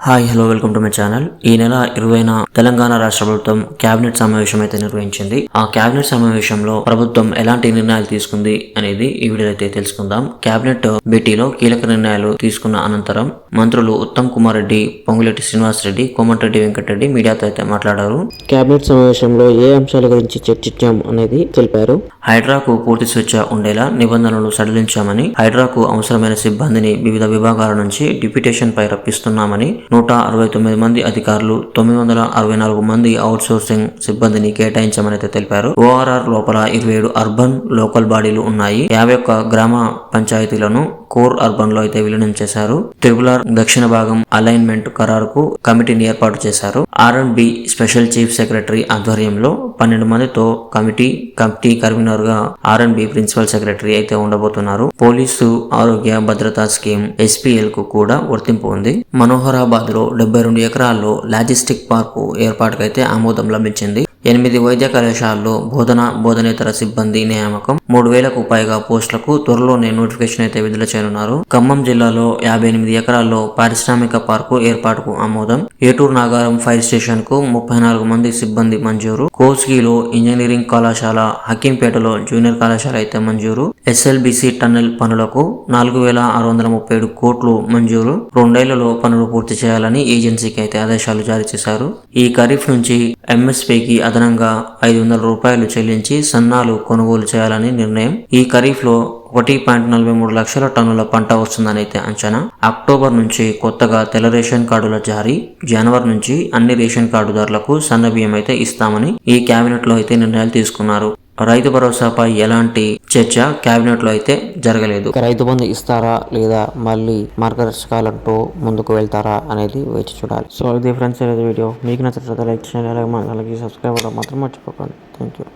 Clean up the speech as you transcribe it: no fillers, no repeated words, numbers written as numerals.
Hi hello welcome to my channel. ఈ నెల 20న తెలంగాణ రాష్ట్ర ప్రభుత్వం కేబినెట్ సమావేశం అయితే నిర్వహించింది. ఆ కేబినెట్ సమావేశంలో ప్రభుత్వం ఎలాంటి నిర్ణయాలు తీసుకుంది అనేది ఈ వీడియోలో అయితే తెలుసుకుందాం. కేబినెట్ భేటీలో కీలక నిర్ణయాలు తీసుకున్న అనంతరం మంత్రులు ఉత్తమ్ కుమార్ రెడ్డి, పొంగులేటి శ్రీనివాస్ రెడ్డి, కోమటిరెడ్డి వెంకటరెడ్డి మీడియాతో అయితే మాట్లాడారు. కేబినెట్ సమావేశంలో ఏ అంశాల గురించి చర్చించాం అనేది తెలిపారు. హైడ్రాకు పూర్తి స్వేచ్ఛ ఉండేలా నిబంధనలు సడలించామని, హైడ్రాకు అవసరమైన సిబ్బందిని వివిధ విభాగాల నుంచి డిప్యూటేషన్ పై రప్పిస్తున్నామని, 169 మంది అధికారులు, 964 మంది అవుట్ సోర్సింగ్ సిబ్బందిని కేటాయించామని అయితే తెలిపారు. ఓఆర్ఆర్ లోపల 27 అర్బన్ లోకల్ బాడీలు ఉన్నాయి. 51 గ్రామ పంచాయతీలను కోర్ అర్బన్ లో అయితే విలీనం చేశారు. త్రిపులార్ దక్షిణ భాగం అలైన్మెంట్ ఖరారుకు కమిటీని ఏర్పాటు చేశారు. R&B స్పెషల్ చీఫ్ సెక్రటరీ ఆధ్వర్యంలో 12 మందితో కమిటీ కన్వీనర్ గా R&B ప్రిన్సిపల్ సెక్రటరీ అయితే ఉండబోతున్నారు. పోలీసు ఆరోగ్య భద్రతా స్కీమ్ SPL కు కూడా వర్తింపు ఉంది. మనోహరాబాద్ లో 72 ఎకరాల్లో లాజిస్టిక్ పార్కు ఏర్పాటుకైతే ఆమోదం లభించింది. 8 వైద్య కళాశాలలో బోధనేతర సిబ్బంది నియామకం, 3000కు పైగా పోస్టులకు త్వరలోనే నోటిఫికేషన్ అయితే విడుదల చేయనున్నారు. ఖమ్మం జిల్లాలో 58 ఎకరాల్లో పారిశ్రామిక పార్కు ఏర్పాటుకు ఆమోదం. ఏటూరు నాగారం ఫైర్ స్టేషన్ కు 34 మంది సిబ్బంది మంజూరు. కోస్గిలో ఇంజనీరింగ్ కళాశాల, హకీంపేటలో జూనియర్ కళాశాల అయితే మంజూరు. SLBC టన్నెల్ పనులకు 4637 కోట్లు మంజూరు. 2 ఏళ్లలో పనులు పూర్తి చేయాలని ఏజెన్సీకి అయితే ఆదేశాలు జారీ చేశారు. ఈ ఖరీఫ్ నుంచి MSPకి అదనంగా 500 రూపాయలు చెల్లించి సన్నాలు కొనుగోలు చేయాలని నిర్ణయం. ఈ ఖరీఫ్ లో 1.43 లక్షల టన్నుల పంట వస్తుందని అయితే అంచనా. అక్టోబర్ నుంచి కొత్తగా తెల్ల రేషన్ కార్డుల జారీ. జనవరి నుంచి అన్ని రేషన్ కార్డుదారులకు సన్న బియ్యం అయితే ఇస్తామని ఈ కేబినెట్ లో అయితే నిర్ణయాలు తీసుకున్నారు. రైతు భరోసాపై ఎలాంటి చర్చ కేబినెట్ లో అయితే జరగలేదు. రైతు బంధు ఇస్తారా లేదా మళ్ళీ మార్గదర్శకాలంటూ ముందుకు వెళ్తారా అనేది వేచి చూడాలి. సో ఇది ఫ్రెండ్స్ వీడియో మీకు నచ్చినట్లయితే లైక్ చేయండి, అలాగే సబ్స్క్రైబ్ అవ్వడం మాత్రం మర్చిపోకండి. Thank you.